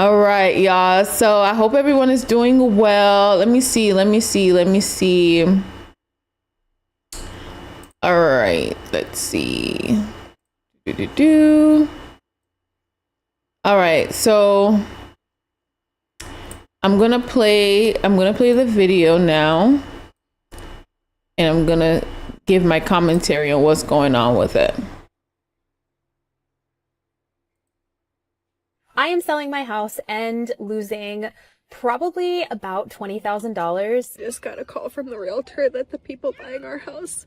All right, y'all. So I hope everyone is doing well. Let me see. All right, let's see. All right, so I'm gonna play the video now, and I'm gonna give my commentary on what's going on with it. I am selling my house and losing probably about $20,000. Just got a call from the realtor that the people buying our house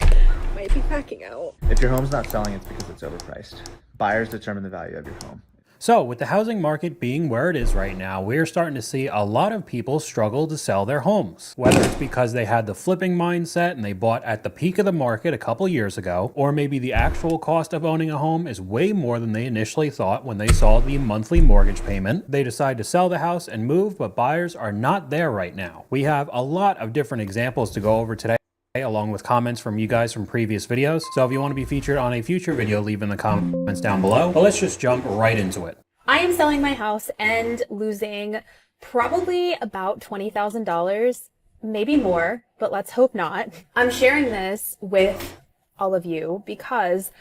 might be backing out. If your home's not selling, it's because it's overpriced. Buyers determine the value of your home. So with the housing market being where it is right now, we're starting to see a lot of people struggle to sell their homes. Whether it's because they had the flipping mindset and they bought at the peak of the market a couple years ago, or maybe the actual cost of owning a home is way more than they initially thought when they saw the monthly mortgage payment. They decide to sell the house and move, but buyers are not there right now. We have a lot of different examples to go over today, along with comments from you guys from previous videos. So if you want to be featured on a future video, leave in the comments down below. But let's just jump right into it. I am selling my house and losing probably about $20,000, maybe more, but let's hope not. I'm sharing this with all of you because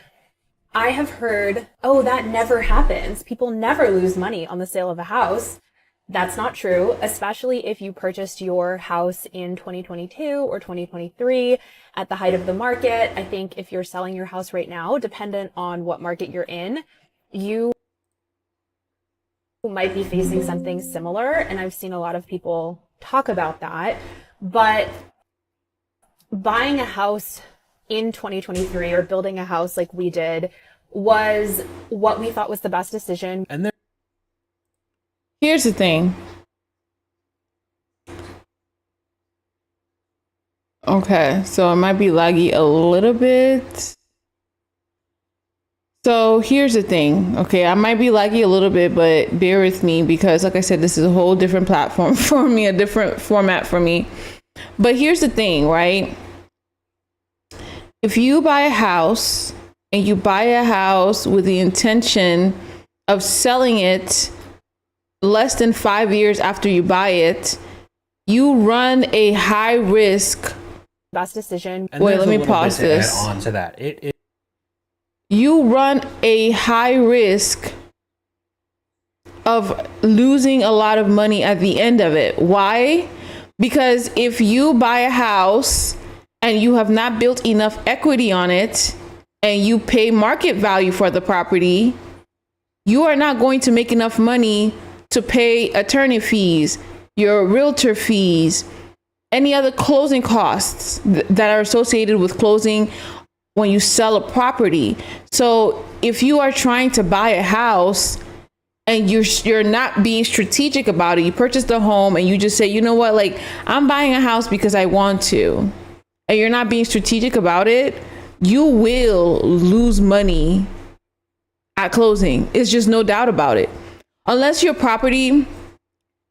I have heard, oh, that never happens. People never lose money on the sale of a house. That's not true, especially if you purchased your house in 2022 or 2023 at the height of the market. I think if you're selling your house right now, dependent on what market you're in, you might be facing something similar. And I've seen a lot of people talk about that. But buying a house in 2023 or building a house like we did was what we thought was the best decision. And then Here's the thing. Okay, so it might be laggy a little bit. So here's the thing. Okay, I might be laggy a little bit, but bear with me because, like I said, this is a whole different platform for me, a different format for me. But here's the thing, right? If you buy a house and you buy a house with the intention of selling it less than 5 years after you buy it, you run a high risk. Best decision. Wait, let me pause this. Add on to that. You run a high risk of losing a lot of money at the end of it. Why? Because if you buy a house and you have not built enough equity on it and you pay market value for the property, you are not going to make enough money to pay attorney fees, your realtor fees, any other closing costs that are associated with closing when you sell a property. So if you are trying to buy a house and you're not being strategic about it, you purchase the home and you just say, you know what, like, I'm buying a house because I want to, and you're not being strategic about it, you will lose money at closing. It's just no doubt about it. Unless your property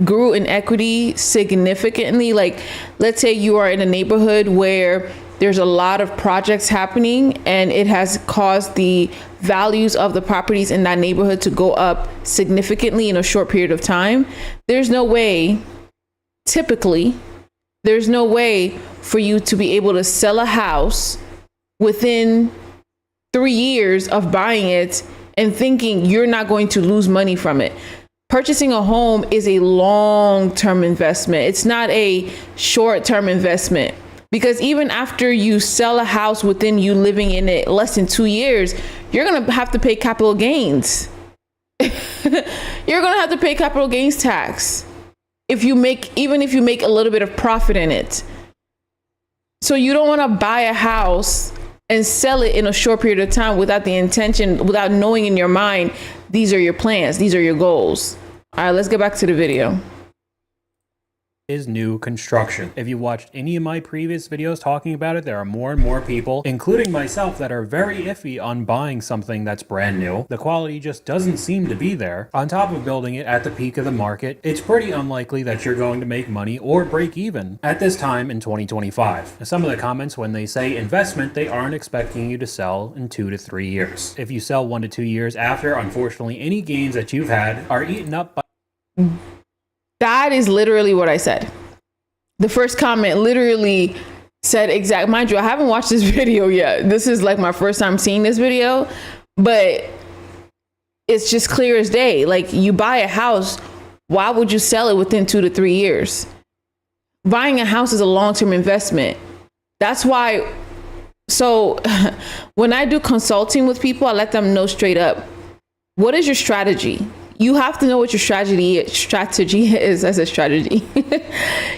grew in equity significantly, like let's say you are in a neighborhood where there's a lot of projects happening and it has caused the values of the properties in that neighborhood to go up significantly in a short period of time, there's no way, typically, there's no way for you to be able to sell a house within 3 years of buying it and thinking you're not going to lose money from it. Purchasing a home is a long-term investment. It's not a short-term investment, because even after you sell a house within you living in it less than 2 years, you're going to have to pay capital gains. You're going to have to pay capital gains tax even if you make a little bit of profit in it. So you don't want to buy a house and sell it in a short period of time without the intention, without knowing in your mind, these are your plans, these are your goals. All right, let's get back to the video. Is new construction. If you watched any of my previous videos talking about it, there are more and more people, including myself, that are very iffy on buying something that's brand new. The quality just doesn't seem to be there. On top of building it at the peak of the market, it's pretty unlikely that you're going to make money or break even at this time in 2025. Some of the comments, when they say investment, they aren't expecting you to sell in 2 to 3 years. If you sell 1 to 2 years after, unfortunately, any gains that you've had are eaten up by That is literally what I said. The first comment literally said exact. Mind you, I haven't watched this video yet. This is like my first time seeing this video, but it's just clear as day. Like, you buy a house, why would you sell it within 2 to 3 years? Buying a house is a long-term investment. That's why. So when I do consulting with people, I let them know straight up, what is your strategy? You have to know what your strategy is as a strategy.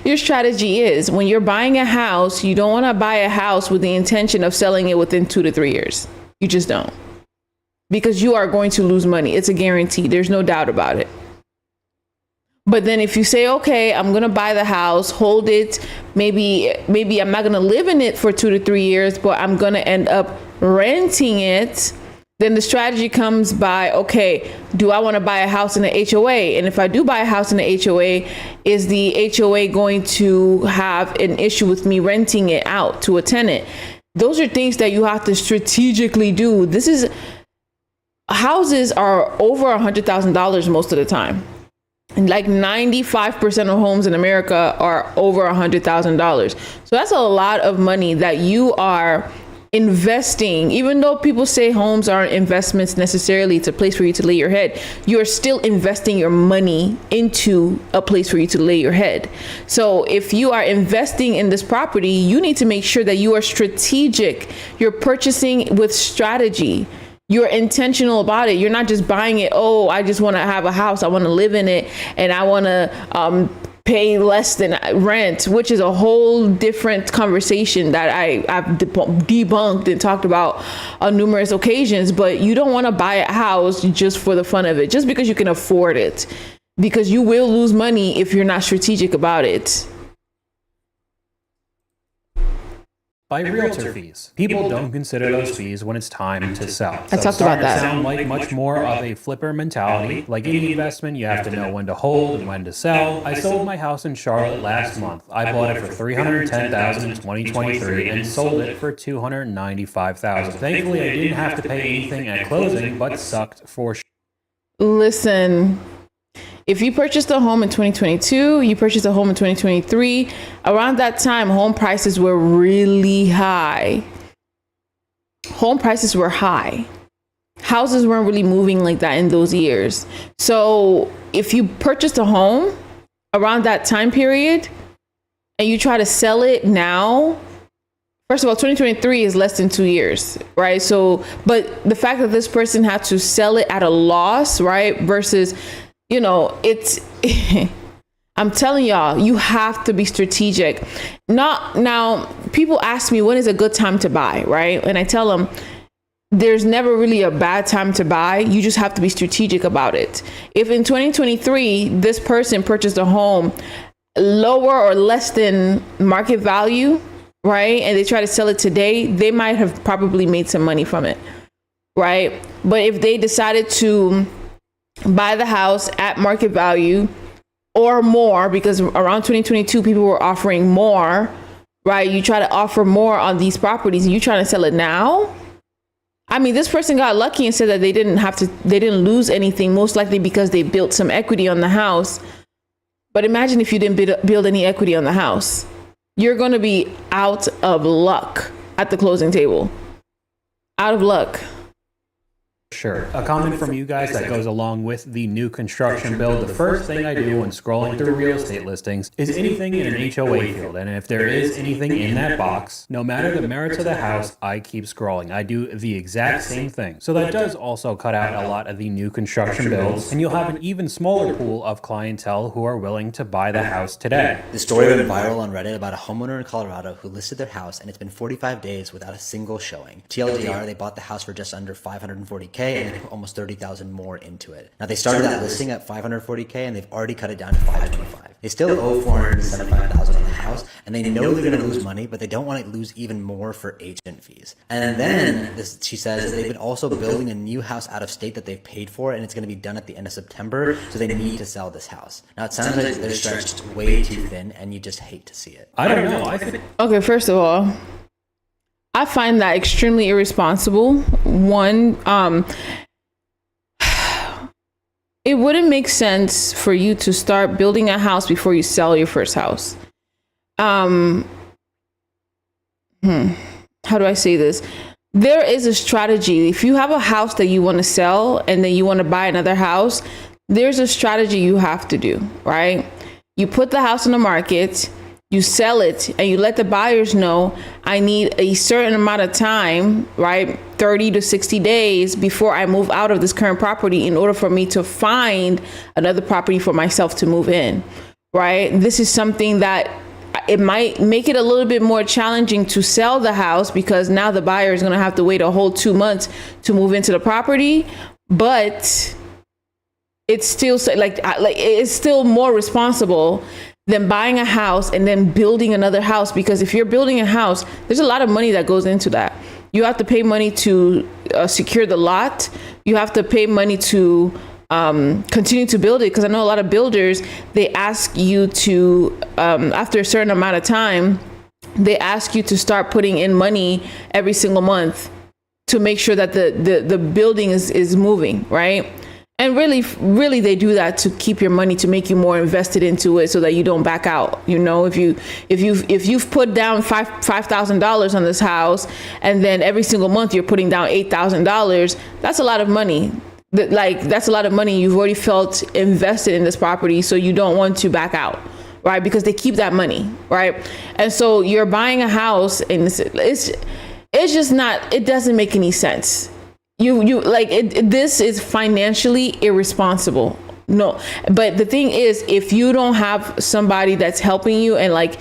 Your strategy is, when you're buying a house, you don't want to buy a house with the intention of selling it within 2 to 3 years. You just don't. Because you are going to lose money. It's a guarantee. There's no doubt about it. But then if you say, okay, I'm going to buy the house, hold it, maybe I'm not going to live in it for 2 to 3 years, but I'm going to end up renting it. Then the strategy comes by, okay, do I want to buy a house in the HOA? And if I do buy a house in the HOA, is the HOA going to have an issue with me renting it out to a tenant? Those are things that you have to strategically do. Houses are over $100,000 most of the time. And like 95% of homes in America are over $100,000. So that's a lot of money that you are investing. Even though people say homes aren't investments necessarily, it's a place for you to lay your head, you're still investing your money into a place for you to lay your head. So if you are investing in this property, you need to make sure that you are strategic. You're purchasing with strategy. You're intentional about it. You're not just buying it, oh, I just want to have a house, I want to live in it, and I want to pay less than rent, which is a whole different conversation that I've debunked and talked about on numerous occasions. But you don't want to buy a house just for the fun of it, just because you can afford it, because you will lose money if you're not strategic about it. By realtor fees. People don't consider those fees when it's time to sell. I talked about that. Sound like much more of a flipper mentality. Like any investment, you have to know when to hold and when to sell. I sold my house in Charlotte last month. I bought it for $310,000 in 2023 and sold it for $295,000. Thankfully, I didn't have to pay anything at closing, but sucked for sure. Listen, if you purchased a home in 2022, you purchased a home in 2023, around that time, home prices were really high. Home prices were high. Houses weren't really moving like that in those years. So if you purchased a home around that time period and you try to sell it now, first of all, 2023 is less than 2 years, right? So, but the fact that this person had to sell it at a loss, right? Versus, you know, it's, I'm telling y'all, you have to be strategic. Now, people ask me, when is a good time to buy, right? And I tell them, there's never really a bad time to buy. You just have to be strategic about it. If in 2023, this person purchased a home lower or less than market value, right? And they try to sell it today, they might have probably made some money from it, right? But if they decided to buy the house at market value or more, because around 2022 people were offering more, right? You try to offer more on these properties and you trying to sell it now. I mean, this person got lucky and said that they didn't lose anything, most likely because they built some equity on the house. But imagine if you didn't build any equity on the house. You're going to be out of luck at the closing table. Out of luck. Sure. A comment from you guys that goes along with the new construction bill. The first thing I do when scrolling through real estate listings is anything in an HOA field. And if there is anything in that box, no matter the merits of the house, I keep scrolling. I do the exact same thing. So that does also cut out a lot of the new construction bills. And you'll have an even smaller pool of clientele who are willing to buy the house today. The story went viral on Reddit about a homeowner in Colorado who listed their house and it's been 45 days without a single showing. TLDR, they bought the house for just under $540K and they put almost $30,000 more into it. Now they started that listing at $540K and they've already cut it down to $525. They still owe $475,000 on the house and they know they're going to lose money, but they don't want to lose even more for agent fees. And then she says they've been also building a new house out of state that they've paid for and it's going to be done at the end of September, so they need to sell this house. Now it sounds like they're stretched way too thin and you just hate to see it. I don't know. Okay, first of all, I find that extremely irresponsible. One, it wouldn't make sense for you to start building a house before you sell your first house. How do I say this? There is a strategy. If you have a house that you want to sell and then you want to buy another house, there's a strategy you have to do, right? You put the house on the market, you sell it, and you let the buyers know, I need a certain amount of time, right? 30 to 60 days before I move out of this current property in order for me to find another property for myself to move in, right? This is something that it might make it a little bit more challenging to sell the house because now the buyer is going to have to wait a whole 2 months to move into the property, but it's still like it's still more responsible than buying a house and then building another house. Because if you're building a house, there's a lot of money that goes into that. You have to pay money to secure the lot. You have to pay money to continue to build it. Because I know a lot of builders, they ask you to, after a certain amount of time, they ask you to start putting in money every single month to make sure that the building is moving, right? And really they do that to keep your money, to make you more invested into it so that you don't back out. You know, if you've put down $5,000 on this house and then every single month you're putting down $8,000, that's a lot of money. That's a lot of money you've already felt invested in this property, so you don't want to back out, right? Because they keep that money, right? And so you're buying a house and it's just not, it doesn't make any sense. This is financially irresponsible. No, but the thing is, if you don't have somebody that's helping you and like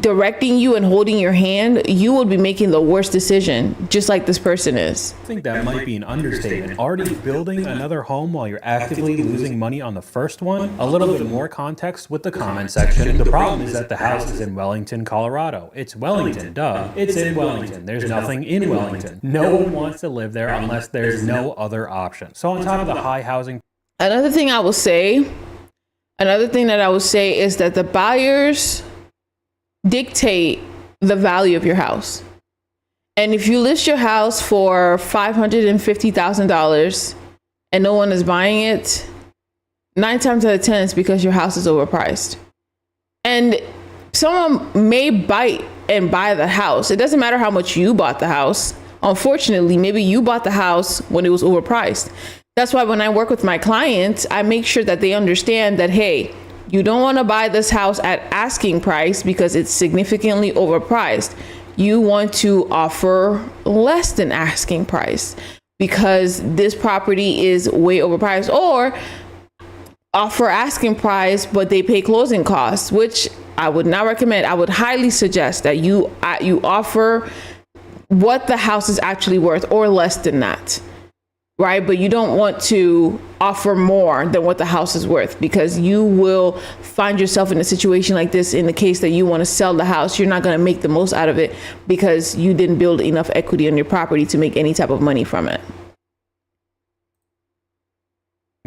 directing you and holding your hand, you will be making the worst decision, just like this person is. I think that might be an understatement. Already building another home while you're actively losing money on the first one? A little bit more context with the comment section. The problem is that the house is in Wellington, Colorado. It's Wellington, duh. It's in Wellington. There's nothing in Wellington. No one wants to live there unless there's no other option. So on top of the high housing... Another thing that I will say is that the buyers dictate the value of your house. And if you list your house for $550,000 and no one is buying it, 9 times out of 10 it's because your house is overpriced. And someone may bite and buy the house. It doesn't matter how much you bought the house. Unfortunately, maybe you bought the house when it was overpriced. That's why when I work with my clients, I make sure that they understand that, hey, you don't want to buy this house at asking price because it's significantly overpriced. You want to offer less than asking price because this property is way overpriced, or offer asking price, but they pay closing costs, which I would not recommend. I would highly suggest that you offer what the house is actually worth or less than that. Right? But you don't want to offer more than what the house is worth, because you will find yourself in a situation like this in the case that you want to sell the house. You're not going to make the most out of it because you didn't build enough equity on your property to make any type of money from it.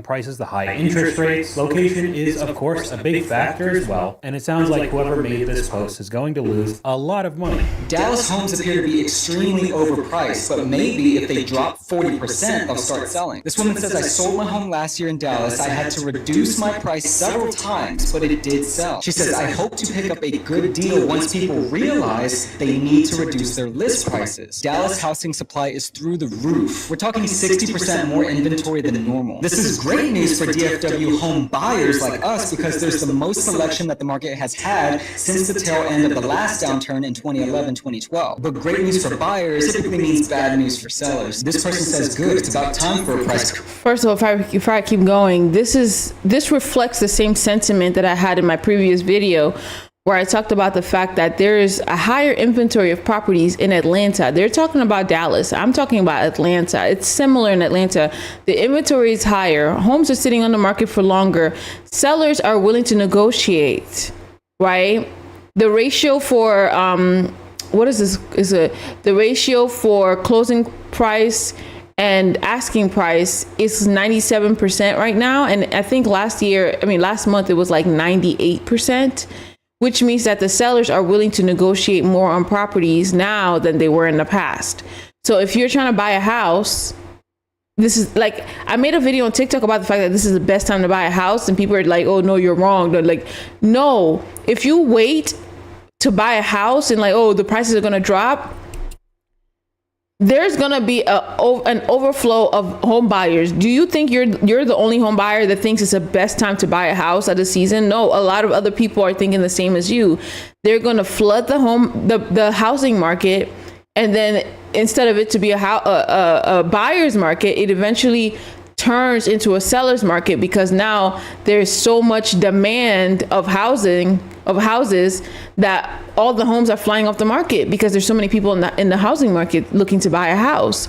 Prices, the high interest rates, location is of course a big factor as well, and it sounds like whoever made this post is going to lose a lot of money. Dallas homes appear to be extremely overpriced, but maybe if they drop 40%, they'll start selling. This woman says, I sold my home last year in Dallas. I had to reduce my price several times, but it did sell. She says, I hope to pick up a good deal once people realize they need to reduce their list prices. Dallas housing supply is through the roof. We're talking 60% more inventory than normal. This is great news for DFW home buyers like us because there's the most selection that the market has had since the tail end of the last downturn in 2011-2012. But great news for buyers typically means bad news for sellers. This person says, good, it's about time for a price. First of all, if I keep going, this reflects the same sentiment that I had in my previous video, where I talked about the fact that there is a higher inventory of properties in Atlanta. They're talking about Dallas. I'm talking about Atlanta. It's similar in Atlanta. The inventory is higher. Homes are sitting on the market for longer. Sellers are willing to negotiate, right? The ratio for, the ratio for closing price and asking price is 97% right now. And I think last month it was like 98%. Which means that the sellers are willing to negotiate more on properties now than they were in the past. So if you're trying to buy a house this is like, I made a video on TikTok about the fact that this is the best time to buy a house, and people are like, oh no, you're wrong. They're like, no, if you wait to buy a house and like, oh, the prices are going to drop, there's going to be an overflow of home buyers. Do you think you're the only home buyer that thinks it's the best time to buy a house at a season? No, a lot of other people are thinking the same as you. They're going to flood the housing market, and then instead of it to be a buyer's market, it eventually turns into a seller's market, because now there's so much demand of houses that all the homes are flying off the market because there's so many people in the housing market looking to buy a house.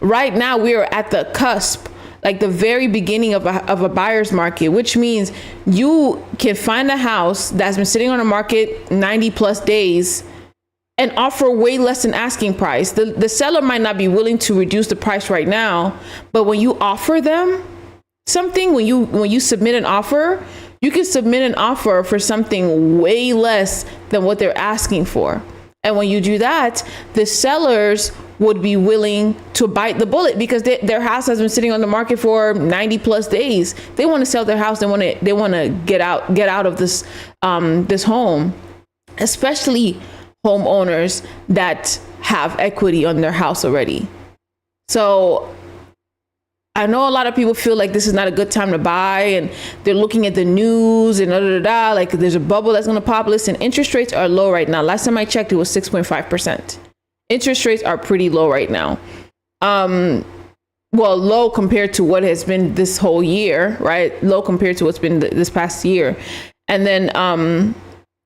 Right now, we are at the cusp, like the very beginning of a buyer's market, which means you can find a house that's been sitting on the market 90 plus days and offer way less than asking price. The seller might not be willing to reduce the price right now, but when you offer them something, when you submit an offer, you can submit an offer for something way less than what they're asking for. And when you do that, the sellers would be willing to bite the bullet because their house has been sitting on the market for 90 plus days. They want to sell their house. They want to get out of this home, especially homeowners that have equity on their house already. So I know a lot of people feel like this is not a good time to buy, and they're looking at the news and like there's a bubble that's going to pop. Listen, interest rates are low right now. Last time I checked, it was 6.5%. Interest rates are pretty low right now. Well, low compared to what has been this whole year, right? Low compared to what's been this past year. And then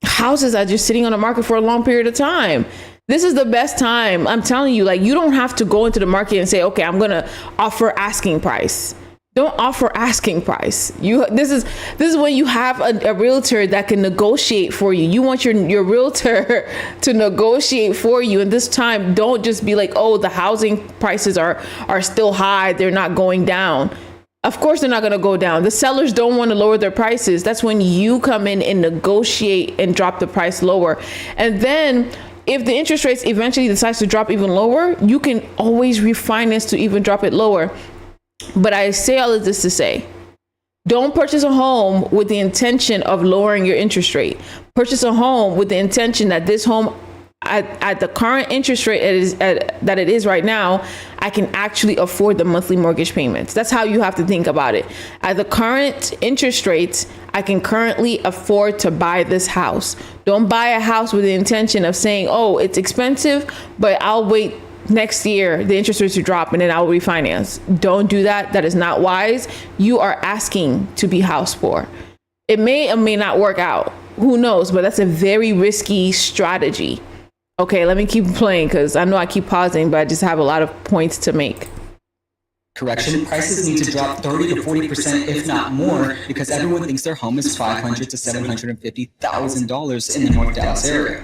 houses are just sitting on the market for a long period of time. This is the best time. I'm telling you, like, you don't have to go into the market and say, okay, I'm going to offer asking price. Don't offer asking price. This is when you have a realtor that can negotiate for you. You want your realtor to negotiate for you. And this time, don't just be like, oh, the housing prices are still high. They're not going down. Of course, they're not going to go down. The sellers don't want to lower their prices. That's when you come in and negotiate and drop the price lower. And then if the interest rates eventually decides to drop even lower, you can always refinance to even drop it lower. But I say all of this to say, don't purchase a home with the intention of lowering your interest rate. Purchase a home with the intention that this home, at the current interest rate that it is right now, I can actually afford the monthly mortgage payments. That's how you have to think about it. At the current interest rates, I can currently afford to buy this house. Don't buy a house with the intention of saying, oh, it's expensive, but I'll wait next year, the interest rates to drop, and then I'll refinance. Don't do that. That is not wise. You are asking to be house poor. It may or may not work out. Who knows? But that's a very risky strategy. Okay, let me keep playing because I know I keep pausing, but I just have a lot of points to make. Correction, prices need to drop 30 to 40%, if not more, because everyone thinks their home is $500,000 to $750,000 in the North Dallas area.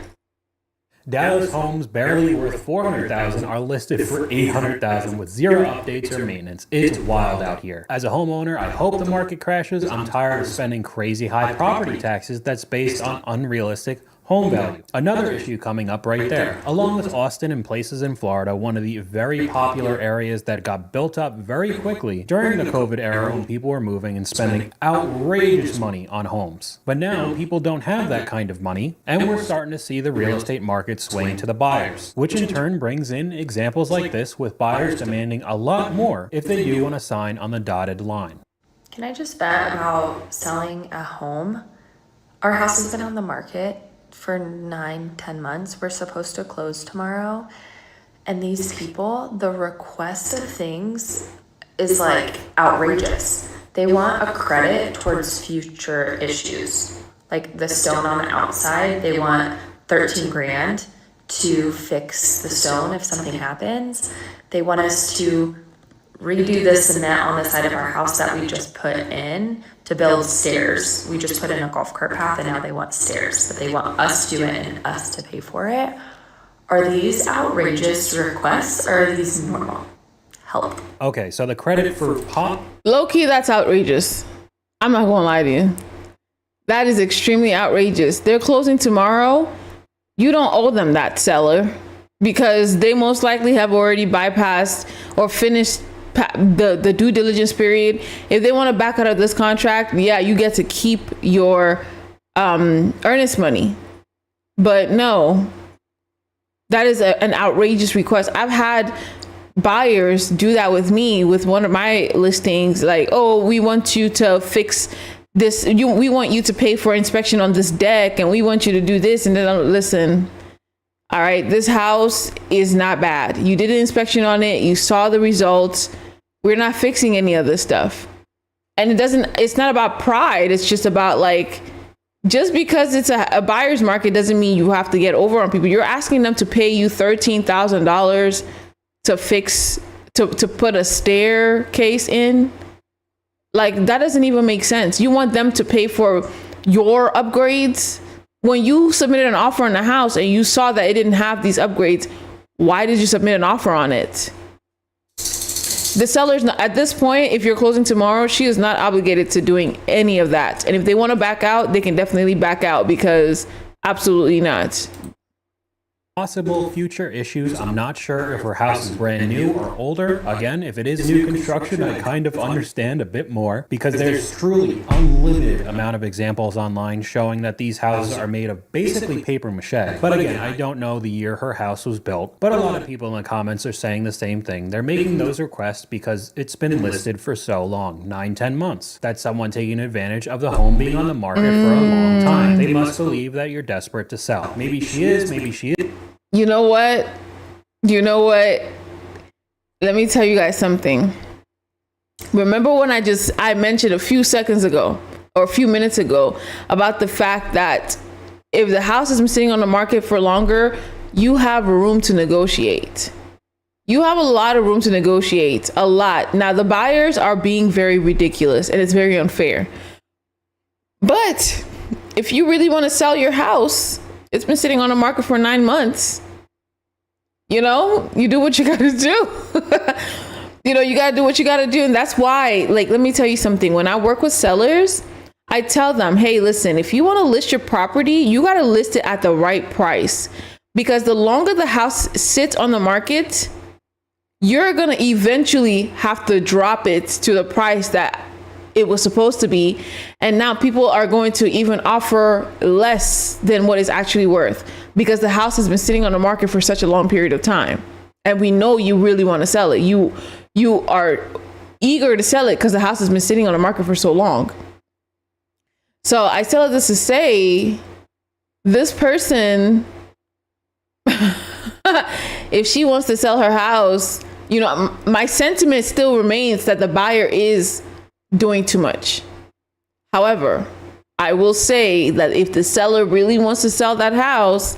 Dallas homes barely worth $400,000 are listed for $800,000 with zero updates or maintenance. It's wild out here. As a homeowner, I hope the market crashes. I'm tired of spending crazy high property taxes that's based on unrealistic home value. Another issue coming up right there. Along with Austin and places in Florida, one of the very popular areas that got built up very quickly during the COVID era when people were moving and spending outrageous money on homes. But now people don't have that kind of money, and we're starting to see the real estate market swing to the buyers, which in turn brings in examples like this with buyers demanding a lot more if they do want to sign on the dotted line. Can I just vent about selling a home? Our house has been on the market for 9-10 months. We're supposed to close tomorrow, and these people, the request of things is like outrageous. They want a credit towards future issues, like the stone on the outside. They want 13 grand to fix the stone if something happens. They want us to redo the cement on the side of our house that we just put in to build stairs. We just put in a golf cart path, and now they want stairs, but they want us to do it and us to pay for it. Are these outrageous requests, or are these normal? Help. Okay, so the credit for pop... Low-key, that's outrageous. I'm not gonna lie to you. That is extremely outrageous. They're closing tomorrow. You don't owe them that, seller, because they most likely have already bypassed or finished the due diligence period. If they want to back out of this contract, yeah, you get to keep your earnest money. But no, that is an outrageous request. I've had buyers do that with me with one of my listings, like, oh, we want you to fix this, we want you to pay for inspection on this deck, and we want you to do this. And then listen, all right, this house is not bad. You did an inspection on it, you saw the results. We're not fixing any of this stuff. And it's not about pride, it's just about, like, just because it's a buyer's market doesn't mean you have to get over on people. You're asking them to pay you $13,000 to fix, to put a staircase in. Like, that doesn't even make sense. You want them to pay for your upgrades? When you submitted an offer on the house and you saw that it didn't have these upgrades, why did you submit an offer on it? The seller's not, at this point, if you're closing tomorrow, she is not obligated to doing any of that. And if they want to back out, they can definitely back out, because absolutely not. Possible future issues. I'm not sure if her house is brand new or older. Again, if it is new construction, I kind of understand a bit more, because there's truly unlimited amount of examples online showing that these houses are made of basically paper mache. But again, I don't know the year her house was built, but a lot of people in the comments are saying the same thing. They're making those requests because it's been listed for so long, 9-10 months. That's someone taking advantage of the home being on the market for a long time. They must believe that you're desperate to sell. Maybe she is, maybe she is. You know what? Let me tell you guys something. Remember when I mentioned a few seconds ago or a few minutes ago about the fact that if the house has been sitting on the market for longer, you have room to negotiate. You have a lot of room to negotiate, a lot. Now, the buyers are being very ridiculous and it's very unfair. But if you really want to sell your house, it's been sitting on the market for 9 months. You know, you do what you got to do. You know, you got to do what you got to do. And that's why, like, let me tell you something. When I work with sellers, I tell them, hey, listen, if you want to list your property, you got to list it at the right price. Because the longer the house sits on the market, you're going to eventually have to drop it to the price that it was supposed to be. And now people are going to even offer less than what it's actually worth, because the house has been sitting on the market for such a long period of time. And we know you really want to sell it. You are eager to sell it because the house has been sitting on the market for so long. So I tell this to say, this person, if she wants to sell her house, you know, my sentiment still remains that the buyer is doing too much. However, I will say that if the seller really wants to sell that house,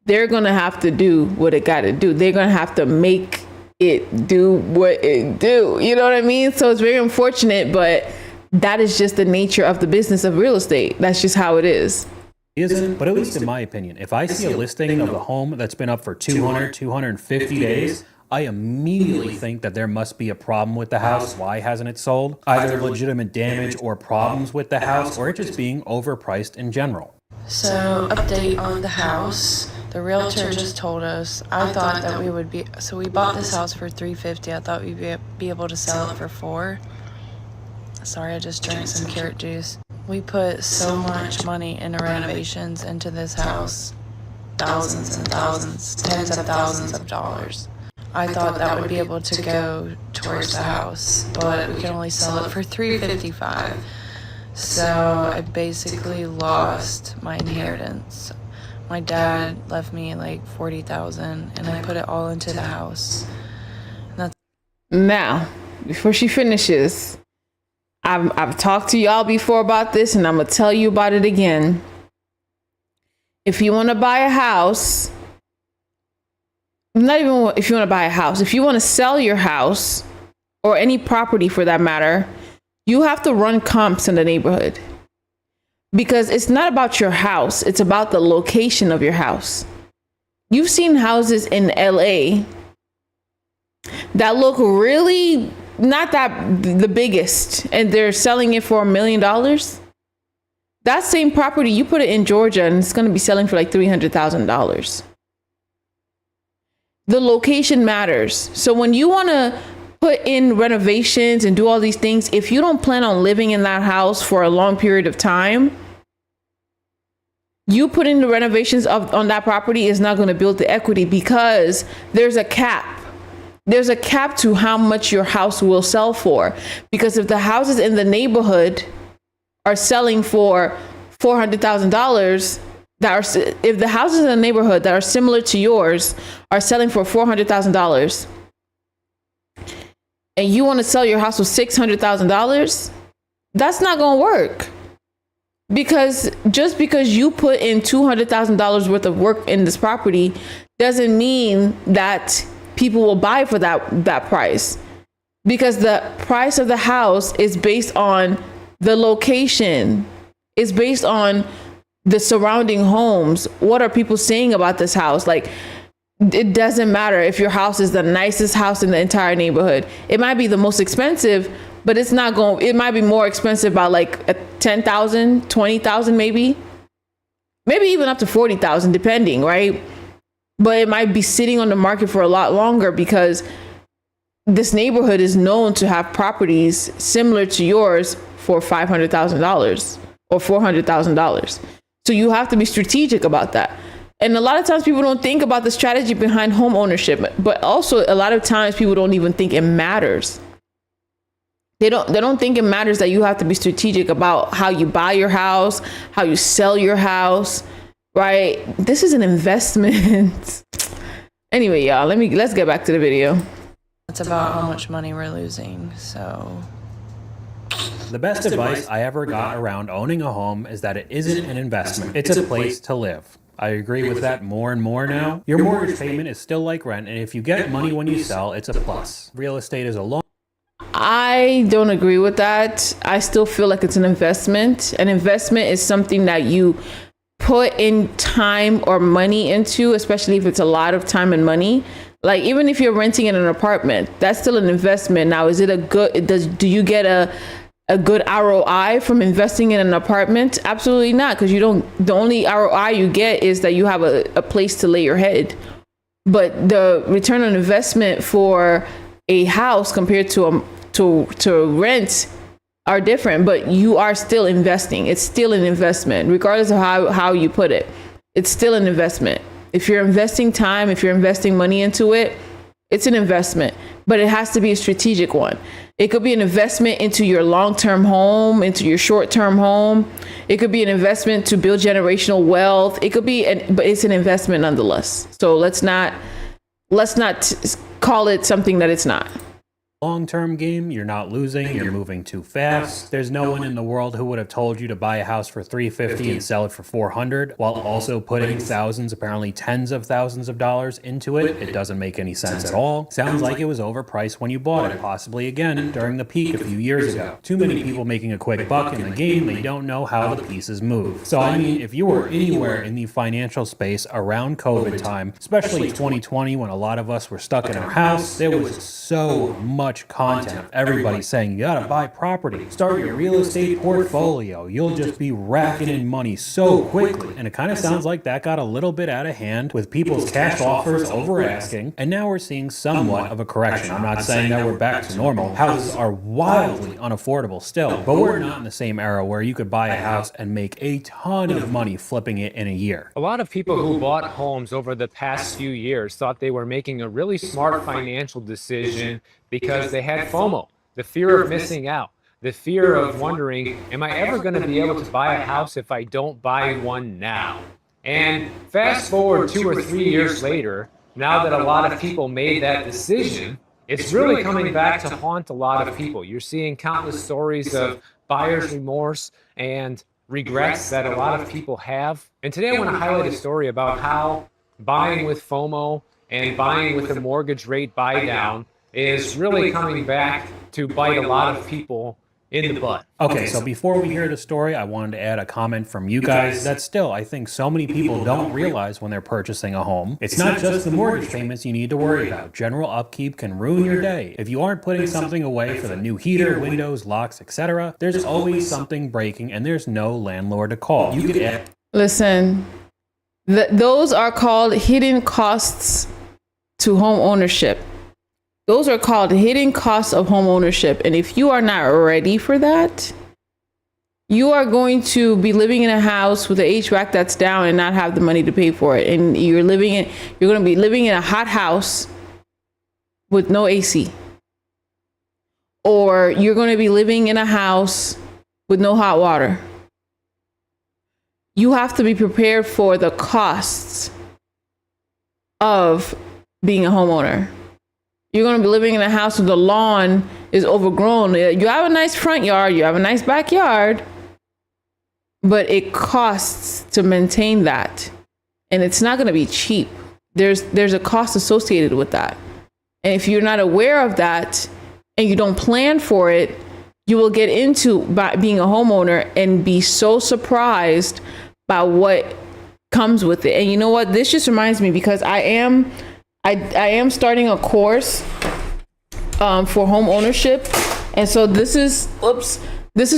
they're going to have to do what it got to do. They're going to have to make it do what it do. You know what I mean? So it's very unfortunate, but that is just the nature of the business of real estate. That's just how it is. Isn't, but at least in my opinion, if I see a listing of a home that's been up for 250 days, I immediately think that there must be a problem with the house. Why hasn't it sold? Either legitimate damage or problems with the house, or it just being overpriced in general. So, update on the house. The realtor just told us. I thought that we would be. So we bought this house for $350. I thought we'd be able to sell it for $4. Sorry, I just drank some carrot juice. We put so much money into renovations into this house, thousands and thousands, tens of thousands of dollars. I thought that would be able to go towards the house, but we can only sell it for $355. So I basically lost my inheritance. My dad left me like $40,000, and I put it all into the house. Now, before she finishes, I've talked to y'all before about this, and I'm gonna tell you about it again. If you want to buy a house, not even if you want to buy a house, if you want to sell your house or any property for that matter, you have to run comps in the neighborhood, because it's not about your house. It's about the location of your house. You've seen houses in LA that look really not that the biggest, and they're selling it for $1 million. That same property, you put it in Georgia and it's going to be selling for like $300,000. The location matters. So when you want to put in renovations and do all these things, if you don't plan on living in that house for a long period of time, you putting the renovations on that property is not going to build the equity, because there's a cap. There's a cap to how much your house will sell for. Because if the houses in the neighborhood are selling for $400,000, if the houses in the neighborhood that are similar to yours are selling for $400,000, and you want to sell your house for $600,000, that's not going to work. Because just because you put in $200,000 worth of work in this property doesn't mean that people will buy for that price. Because the price of the house is based on the location, it's based on the surrounding homes. What are people saying about this house? Like, it doesn't matter if your house is the nicest house in the entire neighborhood. It might be the most expensive, but it might be more expensive by like $10,000, $20,000, maybe even up to $40,000, depending, right? But it might be sitting on the market for a lot longer because this neighborhood is known to have properties similar to yours for $500,000 or $400,000. So you have to be strategic about that. And a lot of times people don't think about the strategy behind home ownership, but also a lot of times people don't even think it matters. They don't think it matters that you have to be strategic about how you buy your house, how you sell your house, right? This is an investment. Anyway, y'all, let's get back to the video. It's about how much money we're losing, so. The best advice I ever got around owning a home is that it isn't an investment. It's a place to live. I agree with that more and more now. Your mortgage payment is still like rent, and if you get money when you sell, it's a plus. Real estate is a long. I don't agree with that. I still feel like it's an investment. An investment is something that you put in time or money into, especially if it's a lot of time and money. Like, even if you're renting in an apartment, that's still an investment. Now, is it do you get a good ROI from investing in an apartment? Absolutely not, because the only ROI you get is that you have a place to lay your head. But the return on investment for a house compared to rent are different, but you are still investing. It's still an investment, regardless of how you put it. It's still an investment. If you're investing time, if you're investing money into it, it's an investment, but it has to be a strategic one. It could be an investment into your long-term home, into your short-term home. It could be an investment to build generational wealth. It could be, but it's an investment nonetheless. So let's not call it something that it's not. Long-term game, you're not losing, you're moving too fast. There's no one in the world who would have told you to buy a house for $350 and sell it for $400 while also putting thousands, apparently tens of thousands of dollars into it. It doesn't make any sense at all. Sounds like it was overpriced when you bought it, possibly again during the peak a few years ago. Too many people making a quick buck in the game, they don't know how the pieces move. So I mean, if you were anywhere in the financial space around COVID time, especially 2020 when a lot of us were stuck in our house, there was so much content of everybody saying you gotta buy property, start your real estate portfolio, you'll just be racking in money so quickly. And it kind of sounds like that got a little bit out of hand with people's cash offers over asking, and now we're seeing somewhat of a correction. I'm not saying that we're back to normal. Houses are wildly unaffordable still, but we're not in the same era where you could buy a house and make a ton of money flipping it in a year. A lot of people who bought homes over the past few years thought they were making a really smart financial decision because they had FOMO, the fear of missing out, the fear of wondering, am I ever going to be able to buy a house if I don't buy one now? And fast forward 2 or 3 years later, now that a lot of people made that decision, it's really coming back to haunt a lot of people. You're seeing countless stories of buyer's remorse and regrets that a lot of people have. And today I want to highlight a story about how buying with FOMO and buying with a mortgage rate buy down is really coming back to bite a lot of people in the butt. Okay, so before we hear the story, I wanted to add a comment from you guys that still, I think so many people don't realize when they're purchasing a home. It's not just the mortgage payments you need to worry about. General upkeep can ruin your day. If you aren't putting something away for the new heater, windows, locks, etc., there's always something breaking and there's no landlord to call. You could add. Listen, those are called hidden costs to home ownership. Those are called hidden costs of home ownership. And if you are not ready for that, you are going to be living in a house with the HVAC that's down and not have the money to pay for it. And you're going to be living in a hot house with no AC. Or you're going to be living in a house with no hot water. You have to be prepared for the costs of being a homeowner. You're going to be living in a house where the lawn is overgrown. You have a nice front yard, you have a nice backyard, but it costs to maintain that. And it's not going to be cheap. There's a cost associated with that. And if you're not aware of that and you don't plan for it, you will get into being a homeowner and be so surprised by what comes with it. And you know what? This just reminds me, because I am starting a course for home ownership. And so this is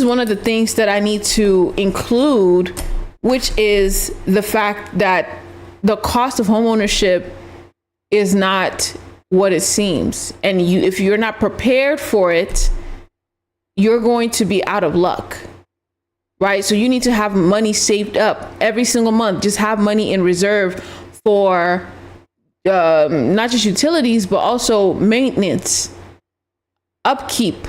one of the things that I need to include, which is the fact that the cost of home ownership is not what it seems. And if you're not prepared for it, you're going to be out of luck, right? So you need to have money saved up every single month. Just have money in reserve for not just utilities, but also maintenance, upkeep,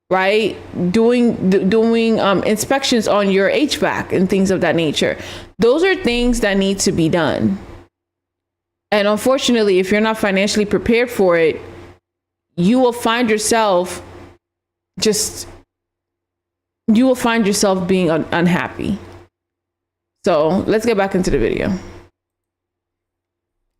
right? Doing inspections on your HVAC and things of that nature. Those are things that need to be done. And unfortunately, if you're not financially prepared for it, you will find yourself being unhappy. So let's get back into the video.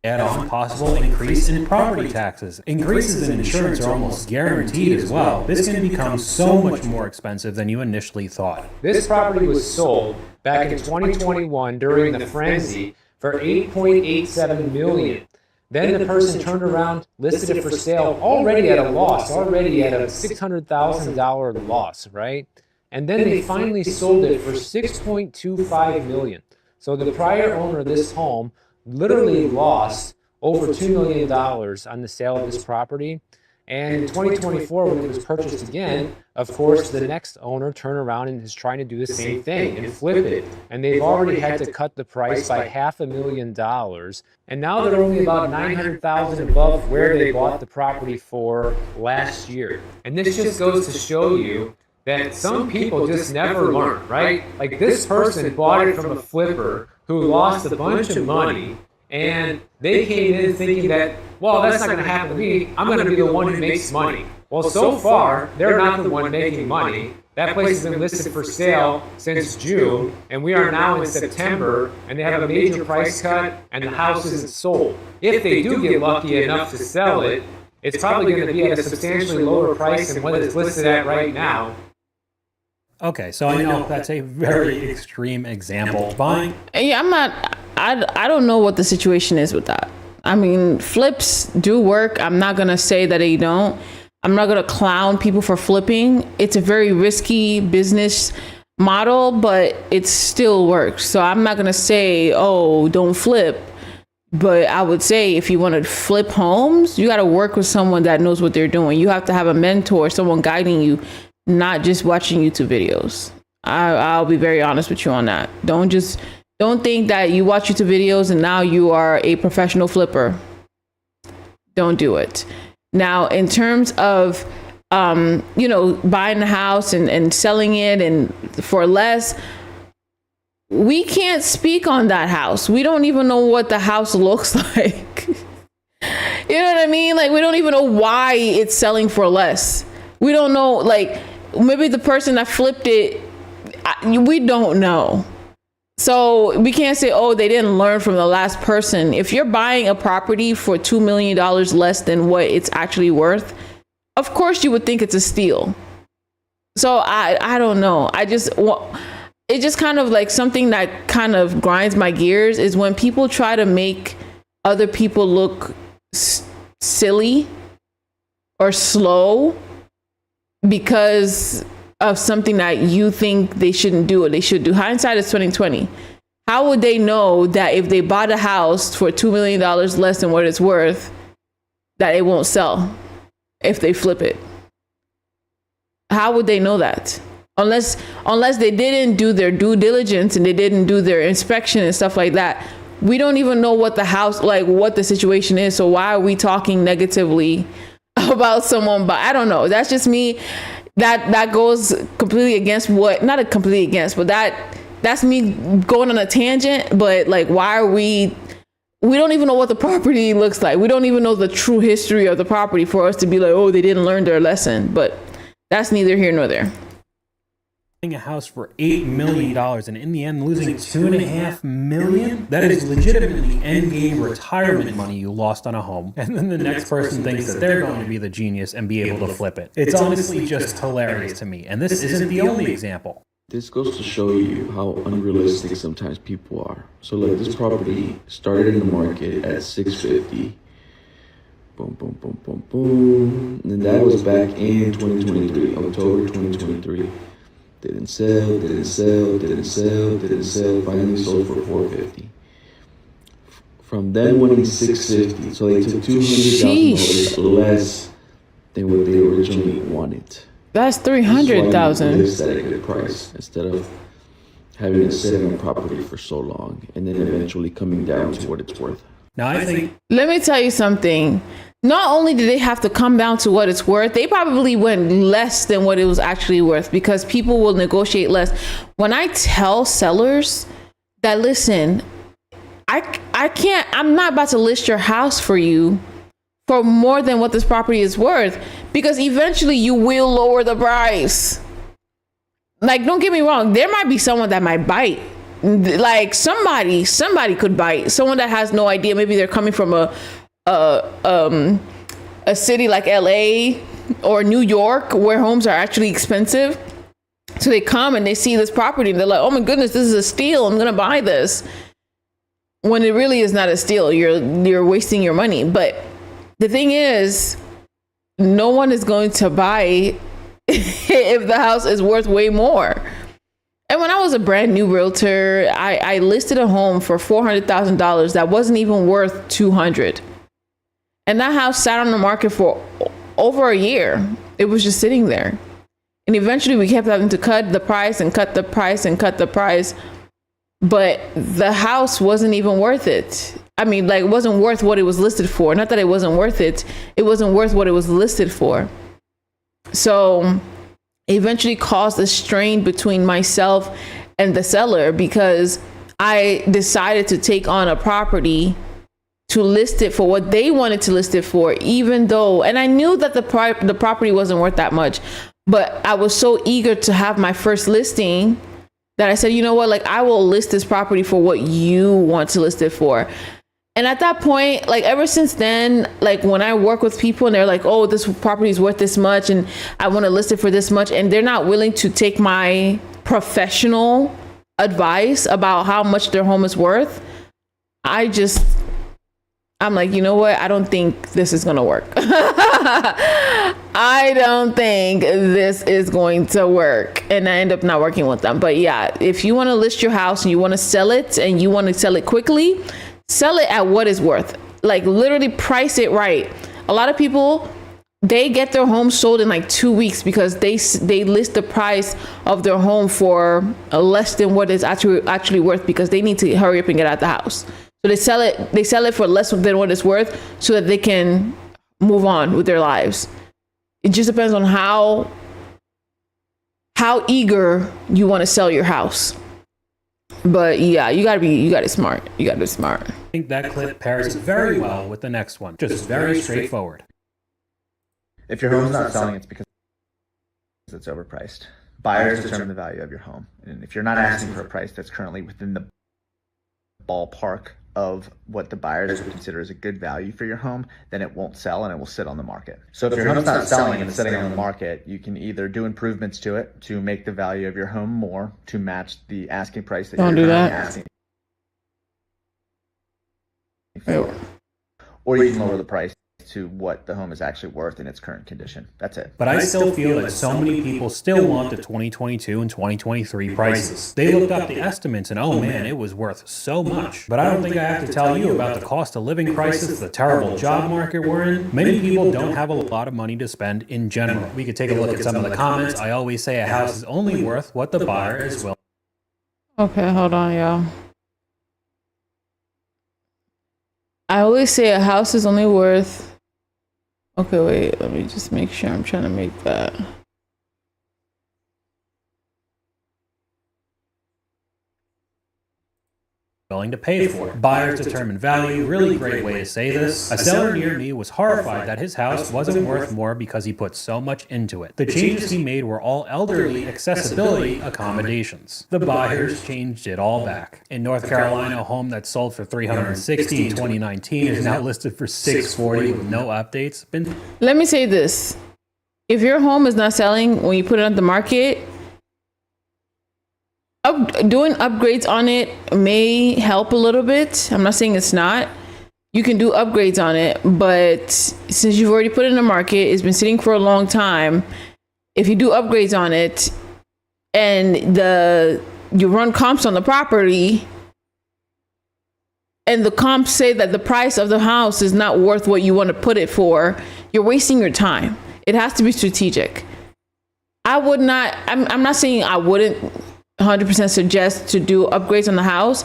Add on possible increase in property taxes. Increases in insurance are almost guaranteed as well. This can become so much more expensive than you initially thought. This property was sold back in 2021 during the frenzy for $8.87 million. Then the person turned around, listed it for sale, already at a loss, already at a $600,000 loss, right? And then they finally sold it for $6.25 million. So the prior owner of this home literally lost over $2 million on the sale of this property. And in 2024, when it was purchased again, of course, the next owner turned around and is trying to do the same thing and flip it. And they've already had to cut the price by $500,000. And now they're only about $900,000 above where they bought the property for last year. And this just goes to show you that some people just never learn, right? Like this person bought it from a flipper who lost a bunch of money, and they came in thinking that, well, that's not going to happen to me. I'm going to be the one who makes money. Well, so far, they're not the one making money. That place has been listed for sale since June, and we are now in September, and they have a major price cut, and the house isn't sold. If they do get lucky enough to sell it, it's probably going to be at a substantially lower price than what it's listed at right now. Okay, so I know that's a very extreme example. Buying. Yeah, I don't know what the situation is with that. I mean, flips do work. I'm not going to say that they don't. I'm not going to clown people for flipping. It's a very risky business model, but it still works. So I'm not going to say, oh, don't flip. But I would say if you want to flip homes, you got to work with someone that knows what they're doing. You have to have a mentor, someone guiding you, not just watching YouTube videos. I'll be very honest with you on that. Don't think that you watch YouTube videos and now you are a professional flipper. Don't do it. Now, in terms of, buying the house and selling it and for less, we can't speak on that house. We don't even know what the house looks like. You know what I mean? Like, we don't even know why it's selling for less. We don't know, like, maybe the person that flipped it, we don't know. So we can't say, oh, they didn't learn from the last person. If you're buying a property for $2 million less than what it's actually worth, of course you would think it's a steal. So I don't know. It's just kind of like something that kind of grinds my gears is when people try to make other people look silly or slow because of something that you think they shouldn't do or they should do. Hindsight is 2020. How would they know that if they bought a house for $2 million less than what it's worth, that it won't sell? if they flip it. How would they know that? Unless they didn't do their due diligence and they didn't do their inspection and stuff like that. We don't even know what the house, like what the situation is. So why are we talking negatively about someone? But I don't know. That's just me. That goes completely against not completely against, but that's me going on a tangent. But like, why are we don't even know what the property looks like. We don't even know the true history of the property for us to be like, oh, they didn't learn their lesson. But that's neither here nor there. A house for $8 million and in the end losing $2.5 million? That is legitimately end game retirement money you lost on a home. And then the next person thinks that they're going to be the genius and be able to flip it. It's honestly just hilarious to me. And this isn't the only example. This goes to show you how unrealistic sometimes people are. So like this property started in the market at $650. Boom, boom, boom, boom, boom. And then that was back in 2023, October 2023. Didn't sell, didn't sell, didn't sell, didn't sell. Finally sold for $450. From then went to $650. So they took $200,000 less than what they originally wanted. That's $300,000. List at a good price instead of having it sit on property for so long and then eventually coming down to what it's worth. Now I think. Let me tell you something. Not only did they have to come down to what it's worth, they probably went less than what it was actually worth because people will negotiate less. When I tell sellers that, listen, I'm not about to list your house for you for more than what this property is worth, because eventually you will lower the price. Like, don't get me wrong. There might be someone that might bite. Like somebody could bite. Someone that has no idea. Maybe they're coming from a city like LA or New York where homes are actually expensive. So they come and they see this property and they're like, oh my goodness, this is a steal. I'm going to buy this. When it really is not a steal. You're wasting your money. But the thing is, no one is going to buy if the house is worth way more. And when I was a brand new realtor, I listed a home for $400,000 that wasn't even worth $200,000. And that house sat on the market for over a year. It was just sitting there. And eventually we kept having to cut the price and cut the price and cut the price. But the house wasn't even worth it. I mean, like, it wasn't worth what it was listed for. Not that it wasn't worth it. It wasn't worth what it was listed for. So eventually caused a strain between myself and the seller because I decided to take on a property to list it for what they wanted to list it for, even though, and I knew that the property wasn't worth that much, but I was so eager to have my first listing that I said, you know what, like, I will list this property for what you want to list it for. And at that point, like, ever since then, like, when I work with people and they're like, oh, this property is worth this much and I want to list it for this much, and they're not willing to take my professional advice about how much their home is worth, I'm like, you know what? I don't think this is going to work. I don't think this is going to work. And I end up not working with them. But yeah, if you want to list your house and you want to sell it and you want to sell it quickly, sell it at what it's worth. Like, literally price it right. A lot of people, they get their home sold in like 2 weeks because they list the price of their home for less than what it's actually worth because they need to hurry up and get out the house. So they sell it for less than what it's worth so that they can move on with their lives. It just depends on how eager you want to sell your house. But yeah, you gotta be smart. You gotta be smart. I think that clip pairs very well with the next one. Just very straightforward. If your home's not selling, it's because it's overpriced. Buyers determine the value of your home. And if you're not asking for a price that's currently within the ballpark of what the buyers would consider as a good value for your home, then it won't sell and it will sit on the market. So if your home's not selling and it's sitting on the market, you can either do improvements to it to make the value of your home more to match the asking price that you're currently asking for. Or you can lower the price to what the home is actually worth in its current condition. That's it. But I still feel that so many people still want the 2022 and 2023 prices. They looked up the estimates and oh man, it was worth so much. But I don't think I have to tell you about the cost of living crisis, the terrible job market we're in. Many people don't have a lot of money to spend in general. We could take a look at some of the comments. I always say a house is only worth what the buyer is willing. Okay, hold on, y'all. I always say a house is only worth. Okay, wait, let me just make sure I'm trying to make that. Willing to pay for it. Buyers determine value. Really great way to say this. A seller near me was horrified that his house wasn't worth more because he put so much into it. The changes he made were all elderly accessibility accommodations. The buyers changed it all back. In North Carolina, a home that sold for $360 in 2019 is now listed for $640 with no updates. Let me say this. If your home is not selling when you put it on the market, doing upgrades on it may help a little bit. I'm not saying it's not. You can do upgrades on it, but since you've already put it in the market, it's been sitting for a long time. If you do upgrades on it and you run comps on the property and the comps say that the price of the house is not worth what you want to put it for, you're wasting your time. It has to be strategic. I'm not saying I wouldn't 100% suggest to do upgrades on the house,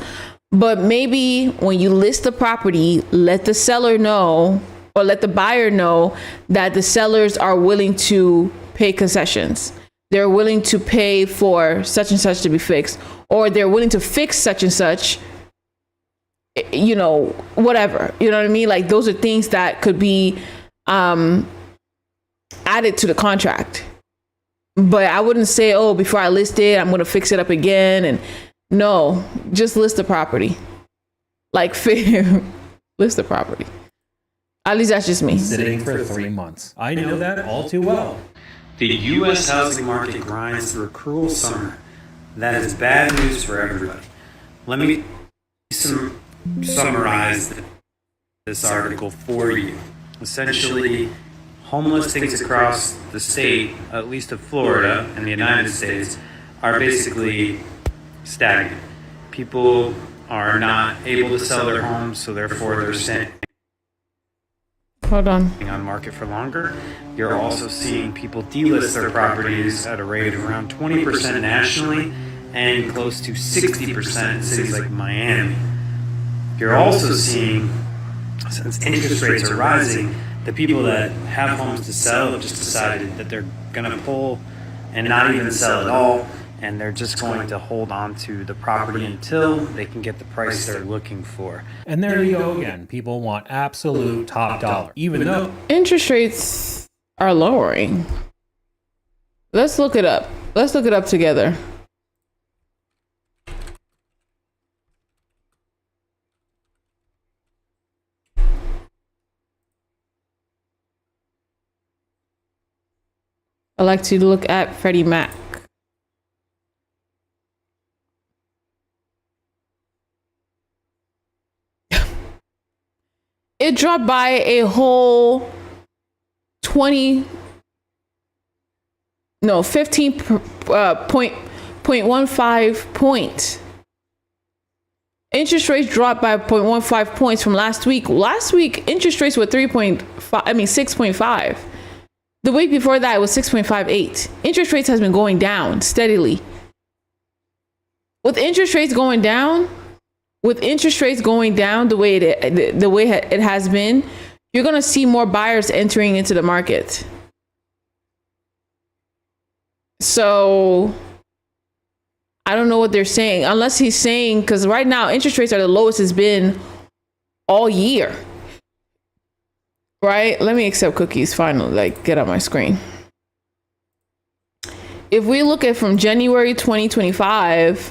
but maybe when you list the property, let the seller know or let the buyer know that the sellers are willing to pay concessions. They're willing to pay for such and such to be fixed, or they're willing to fix such and such, you know, whatever, you know what I mean? Like those are things that could be added to the contract. But I wouldn't say, oh, before I list it, I'm going to fix it up again. And no, just list the property. Like, list the property. At least that's just me. Sitting for 3 months. I know that all too well. The U.S. housing market grinds through a cruel summer. That is bad news for everybody. Let me summarize this article for you. Essentially, home listings across the state, at least of Florida and the United States, are basically stagnant. People are not able to sell their homes, so therefore they're staying on market for longer. You're also seeing people delist their properties at a rate of around 20% nationally and close to 60% in cities like Miami. You're also seeing, since interest rates are rising, the people that have homes to sell have just decided that they're going to pull and not even sell at all, and they're just going to hold on to the property until they can get the price they're looking for. And there you go again. People want absolute top dollar, even though interest rates are lowering. Let's look it up. Let's look it up together. I like to look at Freddie Mac. It dropped by a whole 15.15 points. Interest rates dropped by 0.15 points from last week. Last week, interest rates were 6.5. The week before that, it was 6.58. Interest rates has been going down steadily. With interest rates going down the way it has been, you're going to see more buyers entering into the market. So I don't know what they're saying, unless he's saying, because right now interest rates are the lowest it's been all year. Right? Let me accept cookies finally, like get on my screen. If we look at from January 2025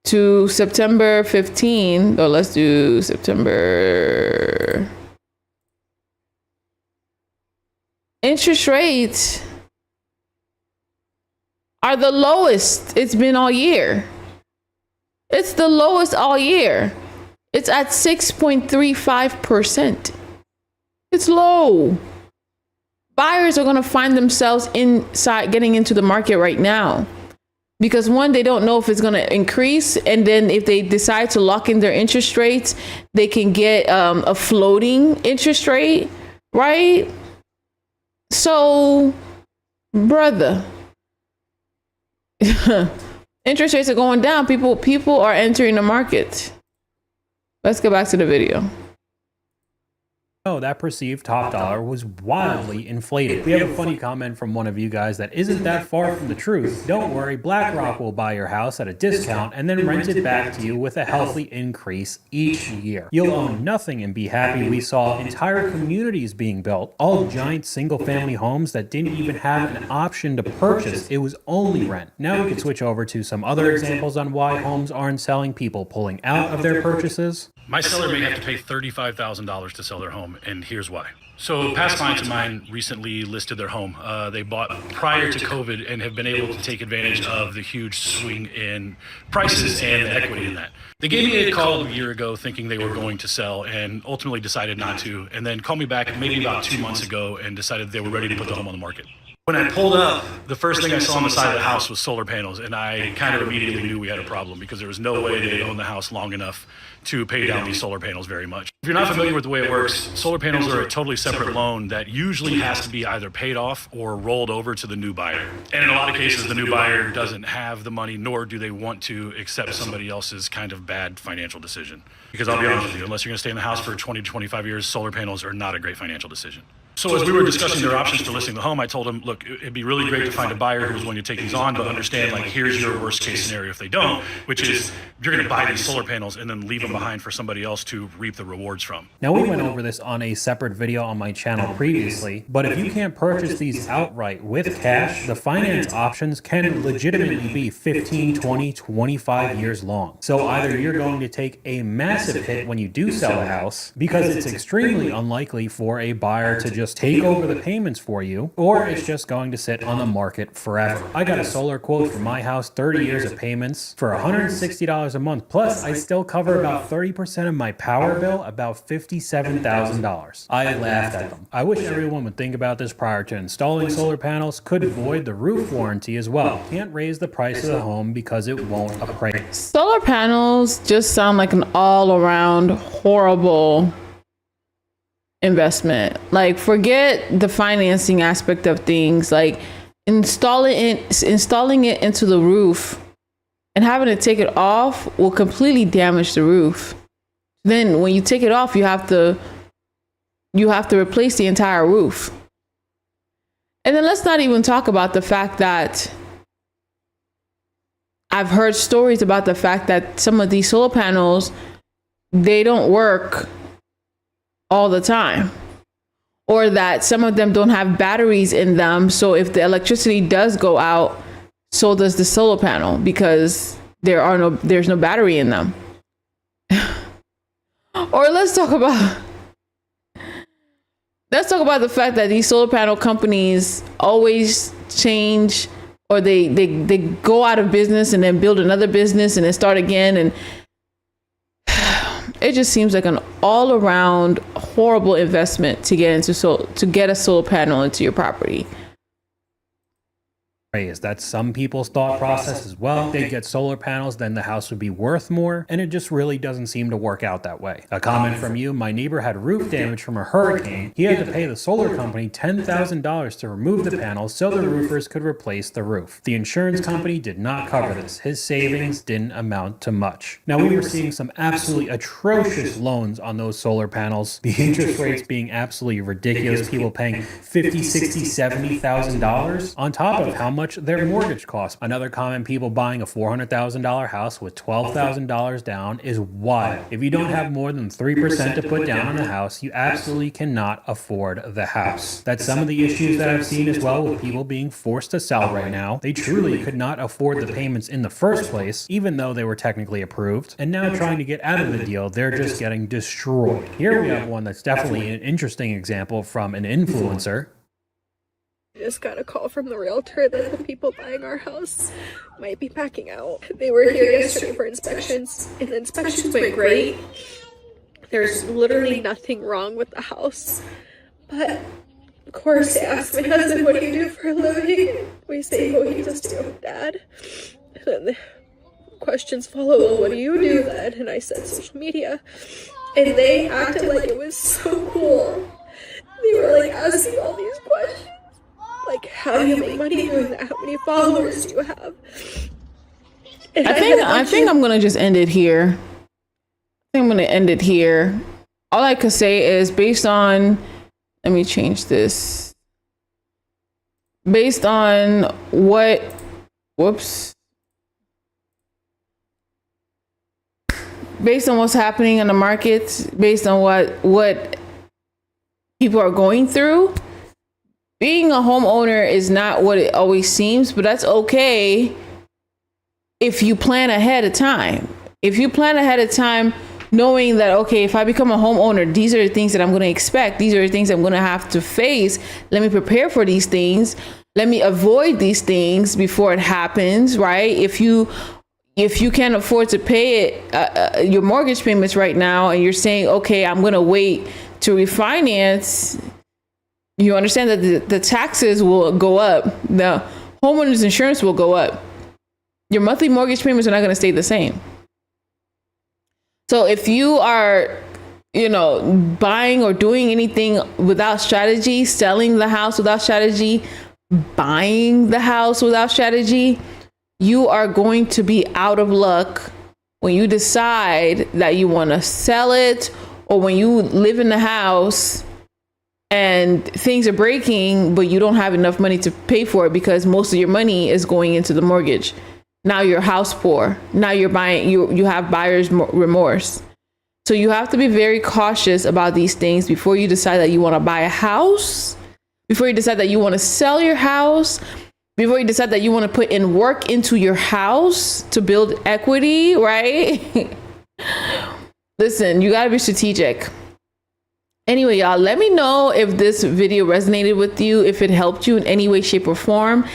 to September 15, or let's do September. Interest rates are the lowest it's been all year. It's the lowest all year. It's at 6.35%. It's low. Buyers are going to find themselves inside getting into the market right now. Because one, they don't know if it's going to increase. And then if they decide to lock in their interest rates, they can get a floating interest rate, right? So, brother, interest rates are going down. People are entering the market. Let's go back to the video. Oh, that perceived top dollar was wildly inflated. We have a funny comment from one of you guys that isn't that far from the truth. Don't worry, BlackRock will buy your house at a discount and then rent it back to you with a healthy increase each year. You'll own nothing and be happy. We saw entire communities being built, all giant single-family homes that didn't even have an option to purchase. It was only rent. Now we can switch over to some other examples on why homes aren't selling, people pulling out of their purchases. My seller may have to pay $35,000 to sell their home, and here's why. So past clients of mine recently listed their home. They bought prior to COVID and have been able to take advantage of the huge swing in prices and the equity in that. They gave me a call a year ago thinking they were going to sell and ultimately decided not to, and then called me back maybe about 2 months ago and decided they were ready to put the home on the market. When I pulled up, the first thing I saw on the side of the house was solar panels, and I kind of immediately knew we had a problem because there was no way they'd own the house long enough to pay down these solar panels very much. If you're not familiar with the way it works, solar panels are a totally separate loan that usually has to be either paid off or rolled over to the new buyer. And in a lot of cases, the new buyer doesn't have the money, nor do they want to accept somebody else's kind of bad financial decision. Because I'll be honest with you, unless you're going to stay in the house for 20 to 25 years, solar panels are not a great financial decision. So as we were discussing their options for listing the home, I told them, look, it'd be really great to find a buyer who was willing to take these on, but understand, like, here's your worst case scenario if they don't, which is you're going to buy these solar panels and then leave them behind for somebody else to reap the rewards from. Now, we went over this on a separate video on my channel previously, but if you can't purchase these outright with cash, the finance options can legitimately be 15, 20, 25 years long. So either you're going to take a massive hit when you do sell a house, because it's extremely unlikely for a buyer to just take over the payments for you, or it's just going to sit on the market forever. I got a solar quote for my house, 30 years of payments for $160 a month, plus I still cover about 30% of my power bill, about $57,000. I laughed at them. I wish everyone would think about this prior to installing solar panels. Could void the roof warranty as well. Can't raise the price of the home because it won't appraise. Solar panels just sound like an all-around horrible investment. Like, forget the financing aspect of things. Like, installing it into the roof and having to take it off will completely damage the roof. Then when you take it off, you have to replace the entire roof. And then let's not even talk about the fact that I've heard stories about the fact that some of these solar panels, they don't work all the time, or that some of them don't have batteries in them. So if the electricity does go out, so does the solar panel, because there's no battery in them. Or let's talk about the fact that these solar panel companies always change, or they go out of business and then build another business and then start again, and it just seems like an all-around horrible investment to get a solar panel into your property. That's some people's thought process as well. They'd get solar panels, then the house would be worth more, and it just really doesn't seem to work out that way. A comment from you: my neighbor had roof damage from a hurricane. He had to pay the solar company $10,000 to remove the panels so the roofers could replace the roof. The insurance company did not cover this. His savings didn't amount to much. Now, we were seeing some absolutely atrocious loans on those solar panels, the interest rates being absolutely ridiculous, people paying $50,000, $60,000, $70,000 on top of how much their mortgage costs. Another comment: people buying a $400,000 house with $12,000 down is wild. If you don't have more than 3% to put down on a house, you absolutely cannot afford the house. That's some of the issues that I've seen as well with people being forced to sell right now. They truly could not afford the payments in the first place, even though they were technically approved, and now trying to get out of the deal, they're just getting destroyed. Here we have one that's definitely an interesting example from an influencer. I just got a call from the realtor that the people buying our house might be packing out. They were here yesterday for inspections, and the inspections went great. There's literally nothing wrong with the house. But of course, I asked my husband, what do you do for a living? We say, oh, he's a stay-at-home dad. And then the questions follow, well, what do you do then? And I said social media. And they acted like it was so cool. They were like asking all these questions. Like, how do you make money doing that? How many followers do you have? And I think I'm gonna just end it here. I think I'm gonna end it here. All I could say is based on, let me change this. Based on what, whoops. Based on what's happening in the markets, based on what people are going through, being a homeowner is not what it always seems, but that's okay if you plan ahead of time. If you plan ahead of time, knowing that, okay, if I become a homeowner, these are the things that I'm going to expect. These are the things I'm going to have to face. Let me prepare for these things. Let me avoid these things before it happens, right? If you can't afford to pay it, your mortgage payments right now, and you're saying, okay, I'm going to wait to refinance, you understand that the taxes will go up. The homeowner's insurance will go up. Your monthly mortgage payments are not going to stay the same. So if you are, buying or doing anything without strategy, selling the house without strategy, buying the house without strategy, you are going to be out of luck when you decide that you want to sell it, or when you live in the house and things are breaking, but you don't have enough money to pay for it because most of your money is going into the mortgage. Now you're house poor. Now you're buying, you have buyer's remorse. So you have to be very cautious about these things before you decide that you want to buy a house, before you decide that you want to sell your house, before you decide that you want to put in work into your house to build equity, right? Listen, you got to be strategic. Anyway, y'all, let me know if this video resonated with you, if it helped you in any way, shape, or form.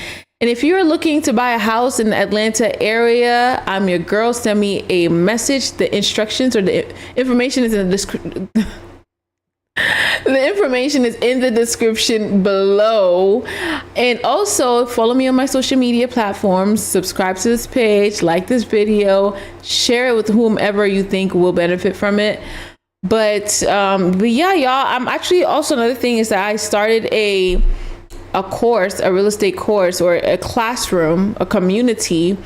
And if you're looking to buy a house in the Atlanta area, I'm your girl. Send me a message. The instructions or the information is in the description. The information is in the description below. And also follow me on my social media platforms. Subscribe to this page, like this video, share it with whomever you think will benefit from it. But yeah, y'all, I'm actually also, another thing is that I started a course, a real estate course, or a classroom, a community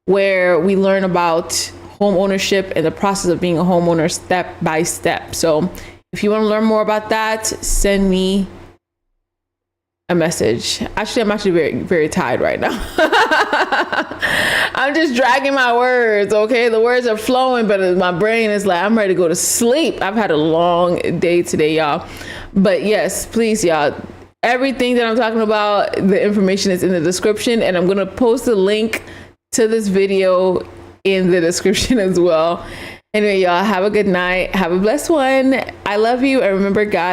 where we learn about home ownership and the process of being a homeowner step by step. So if you want to learn more about that, send me a message. Actually, I'm actually very, very tired right now. I'm just dragging my words, okay? The words are flowing, but my brain is like, I'm ready to go to sleep. I've had a long day today, y'all. But yes, please, y'all, everything that I'm talking about, the information is in the description, and I'm going to post a link to this video in the description as well. Anyway, y'all, have a good night. Have a blessed one. I love you. And remember, God